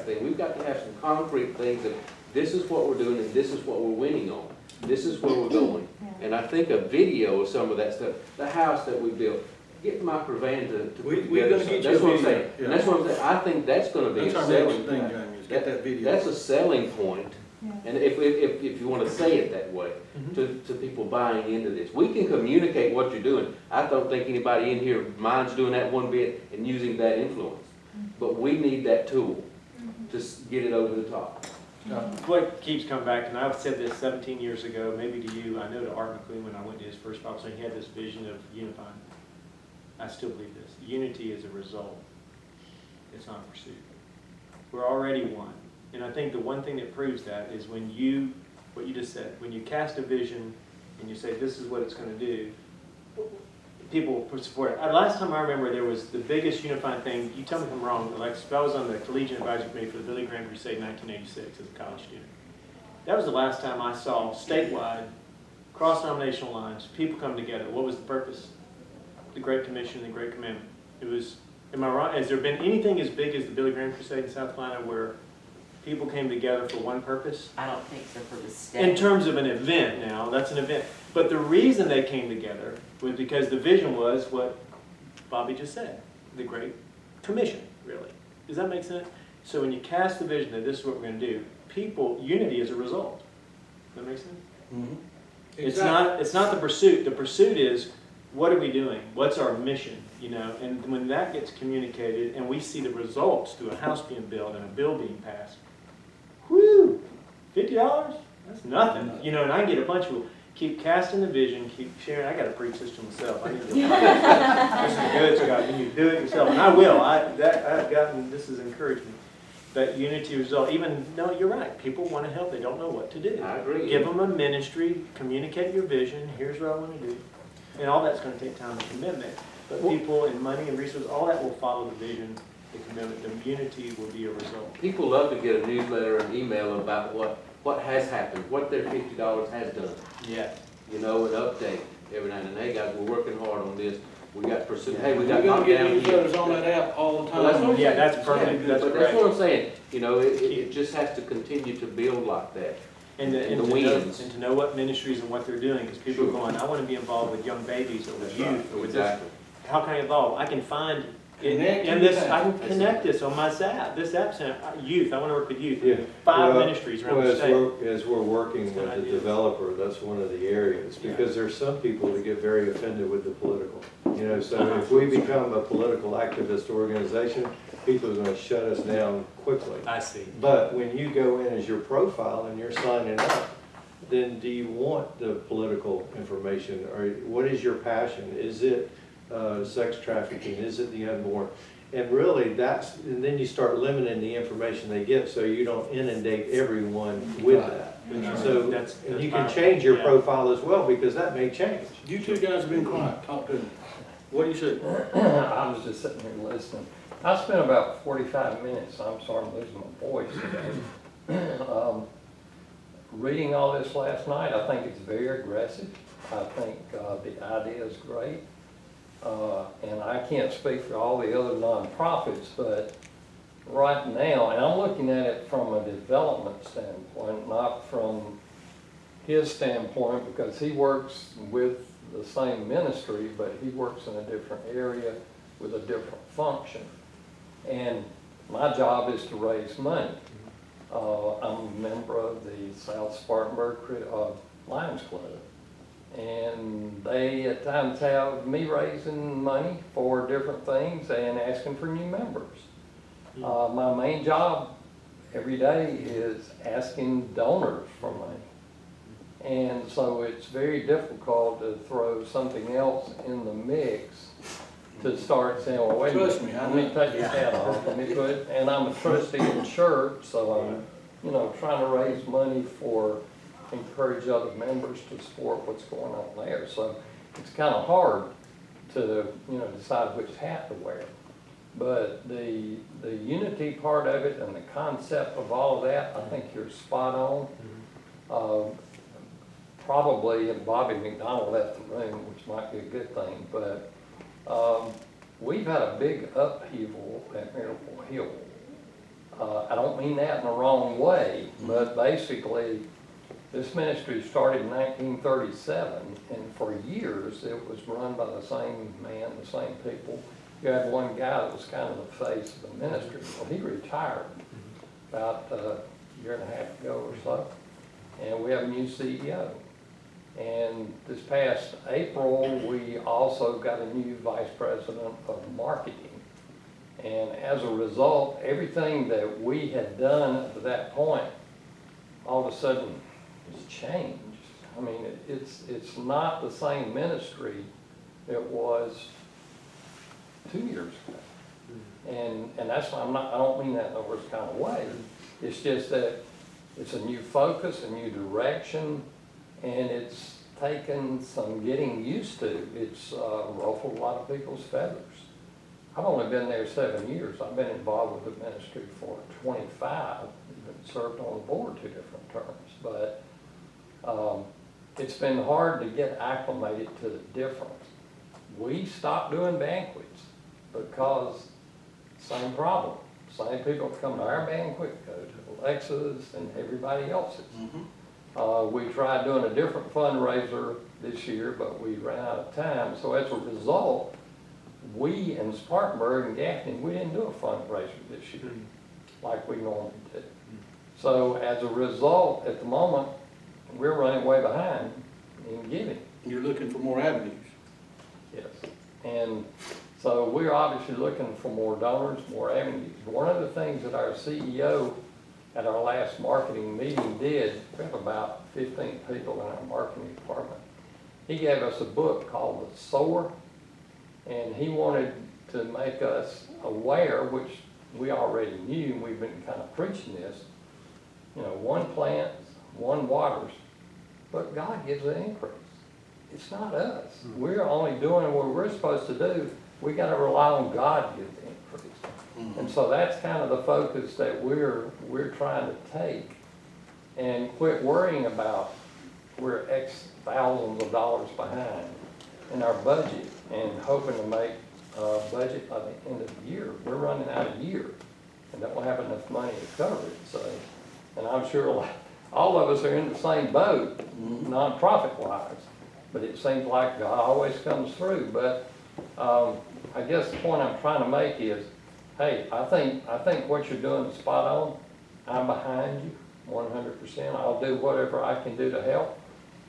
thing. We've got to have some concrete things that this is what we're doing and this is what we're winning on. This is where we're going. And I think a video of some of that stuff, the house that we built, get Mike Ravan to put We're together gonna get something. you That's a what I'm video, saying. yeah. And that's what I'm saying. I think that's gonna be a That's our next selling thing, point. Jamie, is get that video. That's a selling point. And if you want to say it that way, to people buying into this. We can communicate what you're doing. I don't think anybody in here minds doing that one bit and using that influence. But we need that tool to get it over the top. What keeps coming back, and I've said this 17 years ago, maybe to you, I know to Art McLean when I went to his first Bible study, he had this vision of unifying. I still believe this. Unity is a result. It's not a pursuit. We're already one. And I think the one thing that proves that is when you, what you just said, when you cast a vision and you say this is what it's going to do, people will support it. Last time I remember there was the biggest unifying thing, you tell me if I'm wrong, Alexis, but I was on the Collegiate Advisory Committee for the Billy Graham Crusade in 1986 as a college student. That was the last time I saw statewide, cross-denominational lines, people come together. What was the purpose? The Great Commission, the Great Commandment. It was, am I wrong? Has there been anything as big as the Billy Graham Crusade in South Carolina where people came together for one purpose? I don't think so for the state. In terms of an event now, that's an event. But the reason they came together was because the vision was what Bobby just said, the Great Commission, really. Does that make sense? So when you cast the vision that this is what we're going to do, people, unity is a result. Does that make sense? Mm-hmm. It's not the pursuit. The pursuit is, what are we doing? What's our mission? You know, and when that gets communicated and we see the results through a house being built and a bill being passed, whoo, $50? That's nothing. You know, and I get a bunch of people, keep casting the vision, keep sharing. I got to preach this to myself. I need to this is good, Scott. You need to do it yourself. And I will. I've gotten, this has encouraged me. That unity result, even, no, you're right. People want to help. They don't know what to do. I agree. Give them a ministry, communicate your vision. Here's what I want to do. And all that's going to take time and commitment. But people and money and resources, all that will follow the vision, the commitment. The unity will be a result. People love to get a newsletter and email about what has happened, what their $50 has done. Yeah. You know, an update every now and then. Hey guys, we're working hard on this. We got pursuit. Hey, we We're got gonna knocked get down here. newsletters on that app all the Well, that's what time. I'm Yeah, saying. that's perfect. Yeah, That's but great. that's what I'm saying. You know, it just has to continue to build like that. And to know what ministries and what they're doing, because people are going, I want to be involved with young babies or with youth or with Exactly. this. How can I involve? I can find Connect and to this. that. I can connect this on my app. This app's youth. I want to work with youth. Yeah. 5 Well, ministries around well, the as state. as we're working It's good with the ideas. developer, that's one of the areas, Yeah. because there's some people that get very offended with the political. You know, so if we become a political activist organization, people are gonna shut us down quickly. I see. But when you go in as your profile and you're signing up, then do you want the political information, or what is your passion? Is it sex trafficking? Is it the unborn? And really, and then you start limiting the information they get, so you don't inundate everyone with that. So, and you can change your profile as well, because that may change. You two guys have been quiet. Talk to me. What do you say? I was just sitting here listening. I spent about 45 minutes, I'm sorry I'm losing my voice today, reading all this last night. I think it's very aggressive. I think the idea is great. And I can't speak for all the other nonprofits, but right now, and I'm looking at it from a development standpoint, not from his standpoint, because he works with the same ministry, but he works in a different area with a different function. And my job is to raise money. I'm a member of the South Spartanburg Lions Club. And they at times have me raising money for different things and asking for new members. My main job every day is asking donors for money. And so it's very difficult to throw something else in the mix to start saying, well, wait a minute, Trust me, I let me know. take this hat off, let me put, and I'm a trustee in church, so I'm, you know, trying to raise money for, encourage other members to support what's going on there. So it's kind of hard to, you know, decide which hat to wear. But the unity part of it and the concept of all of that, I think you're spot on. Probably, and Bobby McDonald left the room, which might be a good thing, but we've had a big upheaval at Miracle Hill. I don't mean that in the wrong way, but basically, this ministry started in 1937, and for years, it was run by the same man, the same people. You had one guy that was kind of the face of the ministry. Well, he retired about a year and a half ago or so, and we have a new CEO. And this past April, we also got a new vice president of marketing. And as a result, everything that we had done up to that point, all of a sudden, has changed. I mean, it's not the same ministry it was 2 years ago. And that's why I don't mean that in the worst kind of way. It's just that it's a new focus, a new direction, and it's taken some getting used to. It's ruffled a lot of people's feathers. I've only been there 7 years. I've been involved with the ministry for 25, even served on the board 2 different terms. But it's been hard to get acclimated to the difference. We stopped doing banquets because same problem. Same people come to our banquet, go to Alexa's and everybody else's. We tried doing a different fundraiser this year, but we ran out of time. So as a result, we in Spartanburg and Gaffney, we didn't do a fundraiser this year like we normally do. So as a result, at the moment, we're running way behind in giving. You're looking for more avenues. Yes. And so we're obviously looking for more donors, more avenues. One of the things that our CEO at our last marketing meeting did, we have about 15 people in our marketing department. He gave us a book called The Sower, and he wanted to make us aware, which we already knew, and we've been kind of preaching this, you know, one plants, one waters, but God gives the increase. It's not us. We're only doing what we're supposed to do. We got to rely on God to give the increase. And so that's kind of the focus that we're trying to take, and quit worrying about we're X thousands of dollars behind in our budget and hoping to make a budget by the end of the year. We're running out of year and don't have enough money to cover it. So, and I'm sure all of us are in the same boat, nonprofit wise, but it seems like God always comes through. But I guess the point I'm trying to make is, hey, I think what you're doing is spot on. I'm behind you 100%. I'll do whatever I can do to help.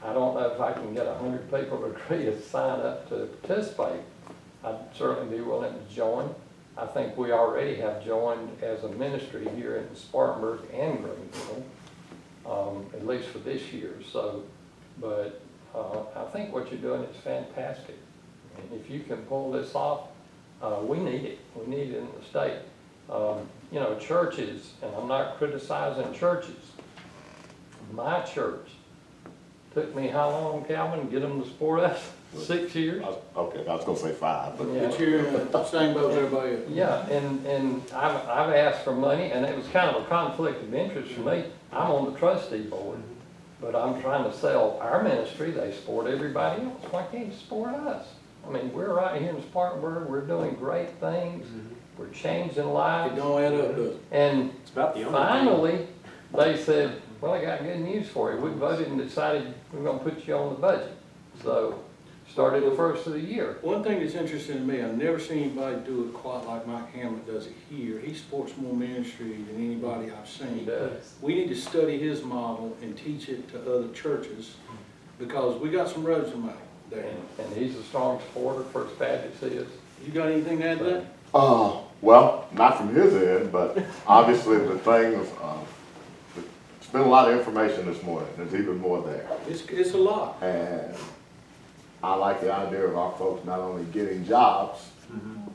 I don't know if I can get 100 people to agree to sign up to participate. I'd certainly be willing to join. I think we already have joined as a ministry here in Spartanburg and Greenville, at least for this year. So, but I think what you're doing is fantastic. And if you can pull this off, we need it. We need it in the state. You know, churches, and I'm not criticizing churches. My church took me how long, Calvin, to get them to support us? 6 years? Okay, I was gonna say 5, but Yeah. But you're in the same boat as everybody else. Yeah, and I've asked for money, and it was kind of a conflict of interest for me. I'm on the trustee board, but I'm trying to sell our ministry. They support everybody else. Why can't you support us? I mean, we're right here in Spartanburg. We're doing great things. We're changing It lives. don't add up, does it? And It's about the only thing. finally, they said, well, I got good news for you. We voted and decided we're gonna put you on the budget. So, started the first of the year. One thing that's interesting to me, I've never seen anybody do it quite like Mike Hamlet does it here. He supports more ministry than anybody I've He seen. does. We need to study his model and teach it to other churches, because we got some roads to make there. And he's a strong supporter, First Baptist is. You got anything to add to that? well, not from his end, but obviously the things, it's been a lot of information this morning, there's even more there. It's a lot. And I like the idea of our folks not only getting jobs,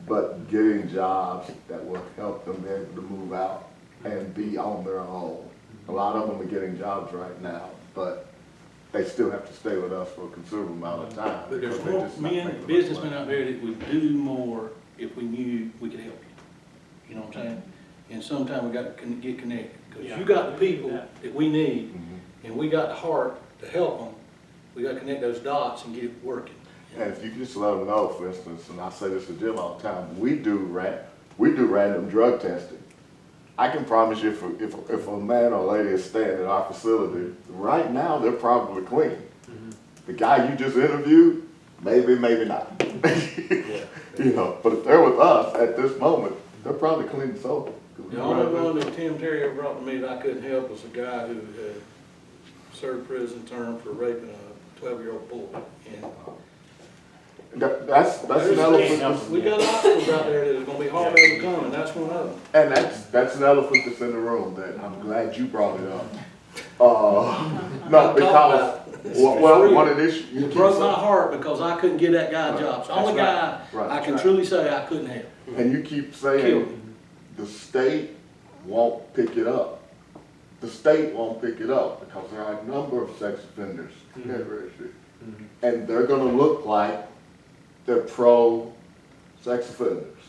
but getting jobs that will help them be able to move out and be on their own. A lot of them are getting jobs right now, but they still have to stay with us for a considerable amount of time. But there's because they're more just not making men, enough businessmen money. out there that would do more if we knew we could help you. You know what I'm saying? And sometimes we got to get connected, because you got the people that we need, and we got the heart to help them. We got to connect those dots and get it working. And if you just let them know, for instance, and I say this to Jim all the time, we do random drug testing. I can promise you if a man or lady is staying at our facility, right now, they're probably clean. The guy you just interviewed, maybe, maybe not. You know, but if they're with us at this moment, they're probably clean and sober. The only one that Tim Terry ever brought to me that I couldn't help was a guy who had served prison term for raping a 12-year-old boy. And That's an elephant. we got obstacles out there that are gonna be hard to overcome, and that's one of them. And that's an elephant that's in the room that I'm glad you brought it up. No, because, well, one of the issues. It broke my heart because I couldn't get that guy a job. It's the only guy Right. I can truly say I couldn't help. And you keep Killed saying him. the state won't pick it up. The state won't pick it up because there are a number of sex offenders in that registry. And they're gonna look like they're pro-sex offenders.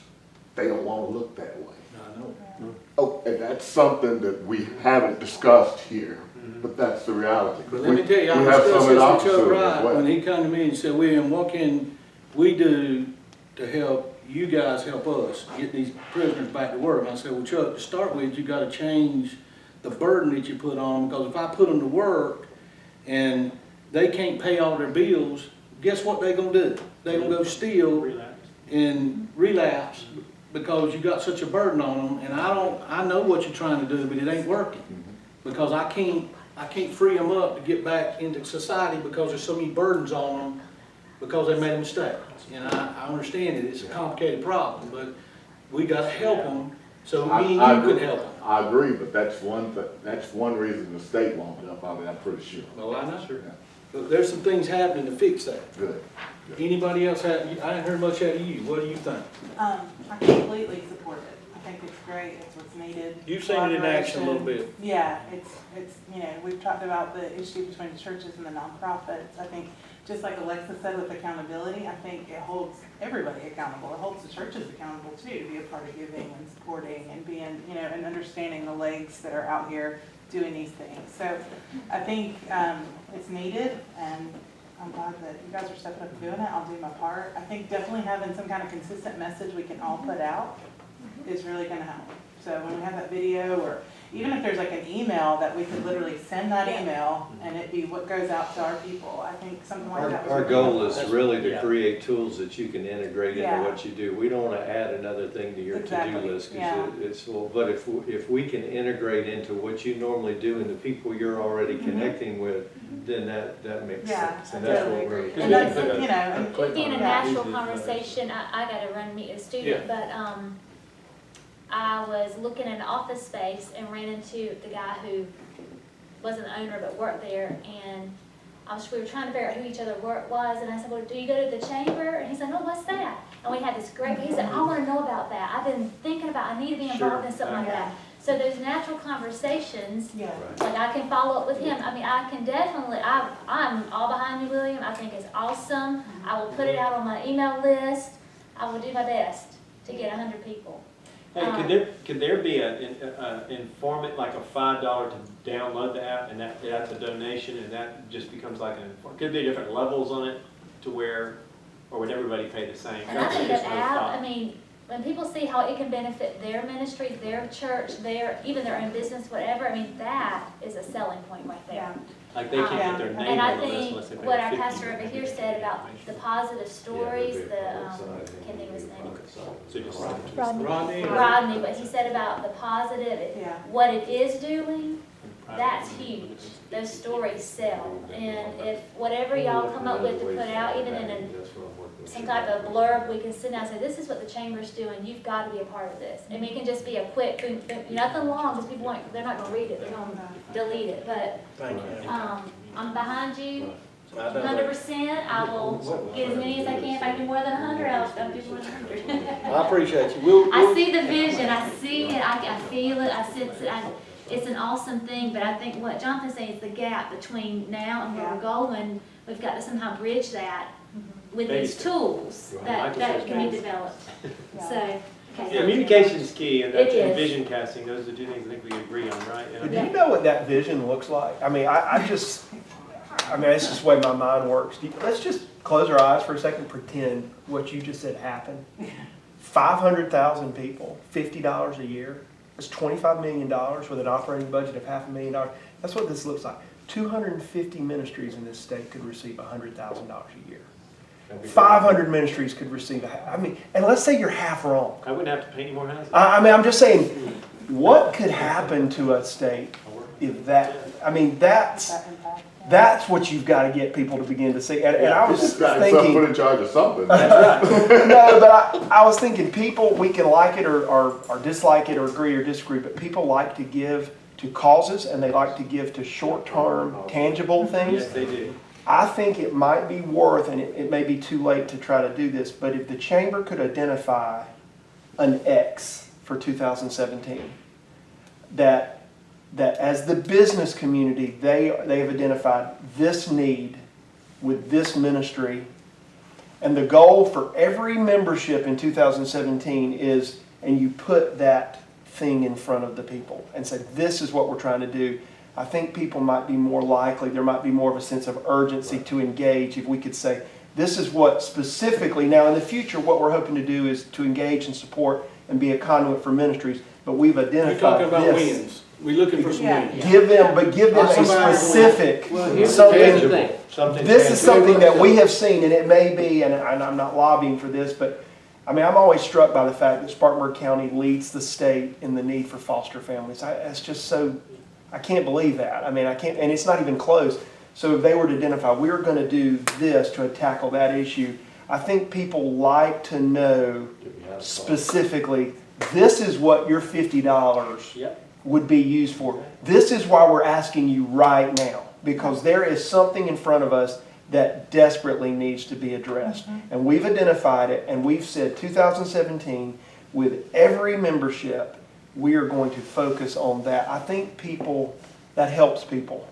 They don't wanna look that way. I know. Oh, and that's something that we haven't discussed here, but that's the reality. But let me tell you, I We have discussed some in our this with Chuck facility as Wright well. when he came to me and said, William, what can we do to help you guys help us get these prisoners back to work? And I said, well, Chuck, to start with, you gotta change the burden that you put on them, because if I put them to work and they can't pay all their bills, guess what they gonna do? They gonna go steal Relax. and relapse because you got such a burden on them. And I know what you're trying to do, but it ain't working. Because I can't free them up to get back into society because there's so many burdens on them because they made a mistake. And I understand it, it's a complicated problem, but we gotta help them so me and you can help them. I agree, but that's one reason the state won't help, I mean, I'm pretty sure. Well, I know. Yeah. But there's some things happening to fix that. Good. Anybody else have, I ain't heard much out of you, what do you think? I completely support it. I think it's great, it's what's needed. You've seen it in action a little bit. Yeah, it's, you know, we've talked about the issue between the churches and the nonprofits. I think, just like Alexa said with accountability, I think it holds everybody accountable. It holds the churches accountable too, to be a part of giving and supporting and being, you know, and understanding the legs that are out here doing these things. So I think it's needed, and I'm glad that you guys are stepping up and doing it. I'll do my part. I think definitely having some kind of consistent message we can all put out is really gonna help. So when we have that video, or even if there's like an email that we could literally send that email and it be what goes out to our people, I think something like that. Our was goal really is helpful. really to Yeah. create tools that you can integrate into Yeah. what you do. We don't want to add another thing to your to-do Exactly, list, yeah. because it's, well, but if we can integrate into what you normally do and the people you're already connecting with, then that makes Yeah, sense. I And that's totally what we're. agree. Because And that's, we- you know, and Being a Yeah. natural conversation, I gotta run meet a student, but, I was looking in office space and ran into the guy who wasn't the owner but worked there, and we were trying to figure out who each other was, and I said, well, do you go to the chamber? And he said, no, what's that? And we had this great, he said, I wanna know about that. I've been thinking about, I need to be involved in something like that. So those natural conversations, yeah. like I can follow up with him. I mean, I can definitely, I'm all behind you, William. I think it's awesome. I will put it out on my email list. I will do my best to get 100 people. Hey, could there be an informant, like a $5 to download the app, and that's a donation, and that just becomes like could there be different levels on it to where, or would everybody pay the same? And I think That's that just no app, thought. I mean, when people see how it can benefit their ministry, their church, even their own business, whatever, I mean, that is a selling point right there. Yeah. Like they can't get their name And I on the list unless they think pay what our $50. pastor over here said about the positive stories, Yeah, can't think of his name. So just Rodney? Rodney, but he said about the positive, Yeah. what it is doing, that's huge. Those stories sell. And if whatever y'all come up with to put out, even in some type of blurb, we can sit down and say, this is what the chamber's doing, you've got to be a part of this. And it can just be a quick, boom, boom, nothing long, because people they're not gonna read it, they're gonna delete it. But, Thank you. I'm behind you, I know that. 100%. I will get as many as I can. If I do more than 100, I'll do 100. I appreciate you. I see the vision, I see it, I feel it, I sense it, it's an awesome thing, but I think what Jonathan's saying is the gap between now and where we're going, we've got to somehow bridge that with Baby these steps. tools Right. that can be Baby developed. Yeah. So, okay. Communication is key, and that's It is. and vision casting, those are the two things I think we agree on, right? Yeah. Do you know what that vision looks like? I mean, I just, it's just the way my mind works. Let's just close our eyes for a second, pretend what you just said happened. 500,000 people, $50 a year. It's $25 million with an operating budget of $500,000. That's what this looks like. 250 ministries in this state could receive $100,000 a year. 500 ministries could receive, and let's say you're half wrong. I wouldn't have to paint any more houses. I'm just saying, what could happen to a state if that's what you've got to get people to begin to see. And I was Just got thinking, yourself put in charge of something. no, but I was thinking people, we can like it or dislike it or agree or disagree, but people like to give to causes and they like to give to short-term, tangible things. Yes, they do. I think it might be worth, and it may be too late to try to do this, but if the chamber could identify an X for 2017, that as the business community, they have identified this need with this ministry, and the goal for every membership in 2017 is, and you put that thing in front of the people and say, this is what we're trying to do. I think people might be more likely, there might be more of a sense of urgency to engage if we could say, this is what specifically, now in the future, what we're hoping to do is to engage and support and be a conduit for ministries, but we've You're identified talking about this. wins. We're looking for some wins. Give them a Somebody- specific, Well, here's the something. thing. Something This is tangible. something that we have seen, and it may be, and I'm not lobbying for this, but I'm always struck by the fact that Spartanburg County leads the state in the need for foster families. That's just so, I can't believe that. I can't, and it's not even close. So if they were to identify, we're going to do this to tackle that issue, I think people like to know specifically, this is what your $50 Yep. would be used for. This is why we're asking you right now, because there is something in front of us that desperately needs to be addressed. And we've identified it, and we've said 2017, with every membership, we are going to focus on that. I think that helps people.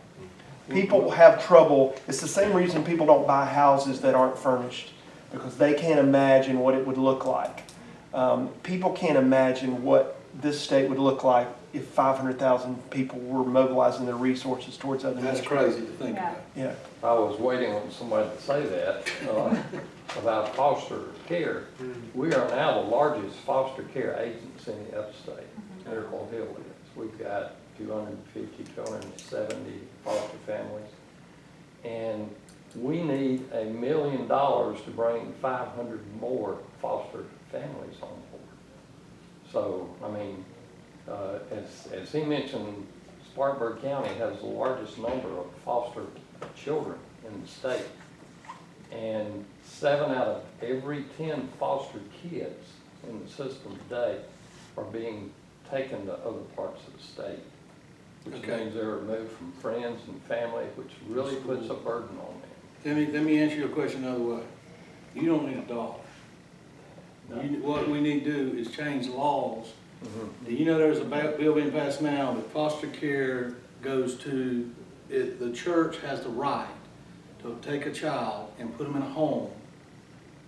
People have trouble. It's the same reason people don't buy houses that aren't furnished, because they can't imagine what it would look like. People can't imagine what this state would look like if 500,000 people were mobilizing their resources towards other That's ministries. crazy to think about. Yeah. I was waiting on somebody to say that about foster care. We are now the largest foster care agency in the upstate. Miracle Hill is. We've got 250, 270 foster families. And we need $1 million to bring 500 more foster families on board. So, as he mentioned, Spartanburg County has the largest number of foster children in the state. And 7 out of every 10 foster kids in the system today are being taken to other parts of the state, which Okay. means they're removed from friends and family, which really puts a burden on them. Let me answer your question another way. You don't need a dollar. What we need to do is change laws. Do you know there's a bill being passed now that foster care goes to, the church has the right to take a child and put them in a home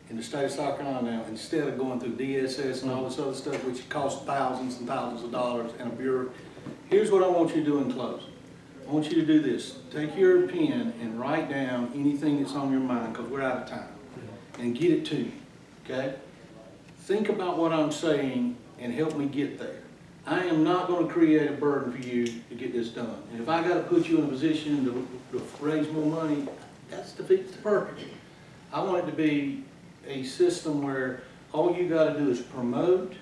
in the state of South Carolina now, instead of going through DSS and all this other stuff, which costs thousands and thousands of dollars and a bureau. Here's what I want you to do in closing. I want you to do this. Take your pen and write down anything that's on your mind, because we're out of time, and get it to you, okay? Think about what I'm saying and help me get there. I am not going to create a burden for you to get this done. And if I got to put you in a position to raise more money, that defeats the purpose. I want it to be a system where all you got to do is promote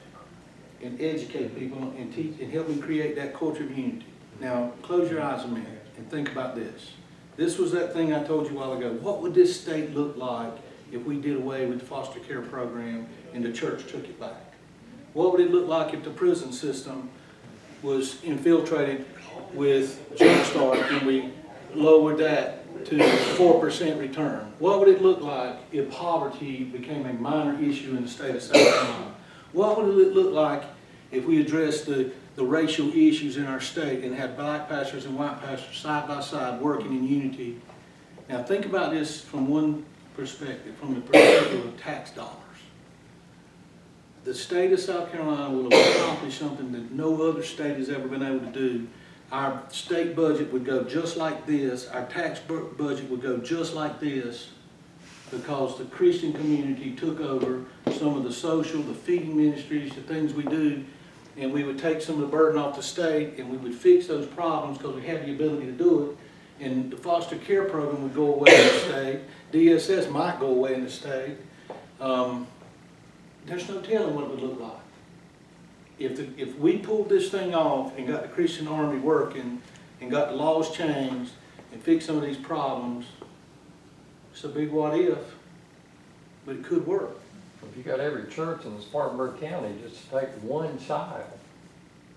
and educate people and teach and help me create that culture of unity. Now, close your eyes a minute and think about this. This was that thing I told you a while ago. What would this state look like if we did away with the foster care program and the church took it back? What would it look like if the prison system was infiltrated with Jumpstart and we lowered that to 4% return? What would it look like if poverty became a minor issue in the state of South Carolina? What would it look like if we addressed the racial issues in our state and had black pastors and white pastors side by side working in unity? Now think about this from one perspective, from the perspective of tax dollars. The state of South Carolina will have accomplished something that no other state has ever been able to do. Our state budget would go just like this. Our tax budget would go just like this, because the Christian community took over some of the social, the feeding ministries, the things we do, and we would take some of the burden off the state, and we would fix those problems because we had the ability to do it. And the foster care program would go away in the state. DSS might go away in the state. There's no telling what it would look like. If we pulled this thing off and got the Christian Army working and got the laws changed and fixed some of these problems, it's a big what if, but it could work. If you got every church in Spartanburg County just to take one child,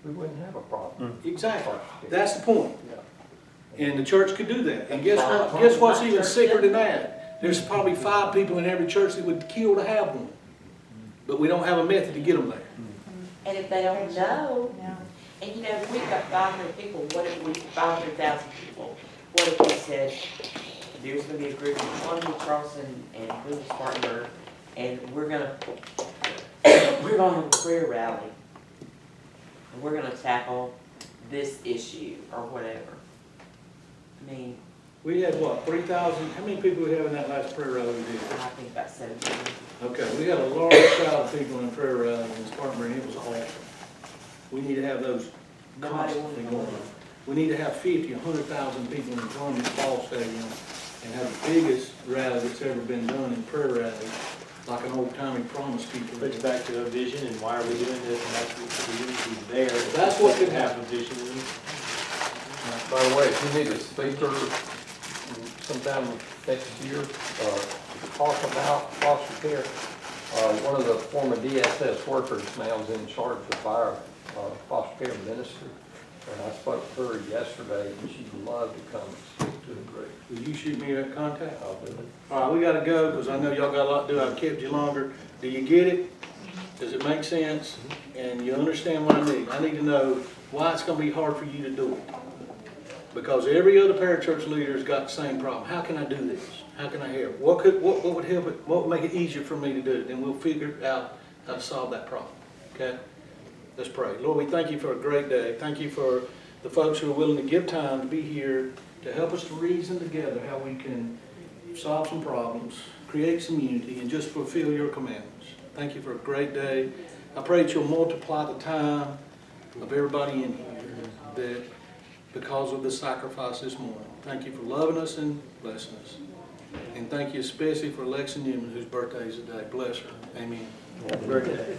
we wouldn't have a problem. Exactly. That's the point. Yeah. And the church could do that. And guess what? Guess what's even sicker than that? There's probably 5 people in every church that would kill to have one. But we don't have a method to get them there. And if they don't know, Yeah. and you know, if we've got 500 people, what if we, 500,000 people, what if we said, there's gonna be a group in Columbia, Charleston, and Little Spartanburg, and we're gonna have a prayer rally, and we're gonna tackle this issue, or whatever. I mean, We had what, 3,000? How many people we have in that last prayer rally we did? I think about 17. Okay, we had a large crowd of people in the prayer rally in Spartanburg, and it was awesome. We need to have those constantly going on. We need to have 50, 100,000 people in the Columbia Ball Stadium and have the biggest rally that's ever been done in prayer rally, like an old timey promise keeper. Brings back to a vision and why are we doing this, and that's what the unity there. That's what could happen. Have a vision. By the way, if you need a speaker sometime next year, talk about foster care, one of the former DSS workers now is in charge of our foster care ministry. And I spoke to her yesterday, and she'd love to come and speak to the group. Will you shoot me that contact? I'll do it. All right, we gotta go, because I know y'all got a lot to do. I've kept you longer. Do you get it? Does it make sense? And you understand what I need? I need to know why it's gonna be hard for you to do it. Because every other parachurch leader's got the same problem. How can I do this? How can I help? What would help it? What would make it easier for me to do it? And we'll figure out how to solve that problem, okay? Let's pray. Lord, we thank you for a great day. Thank you for the folks who are willing to give time to be here to help us to reason together how we can solve some problems, create some unity, and just fulfill your commandments. Thank you for a great day. I pray that you'll multiply the time of everybody in here that because of the sacrifice this morning. Thank you for loving us and blessing us. And thank you especially for Alexa Newman, whose birthday is today. Bless her. Amen. Happy birthday.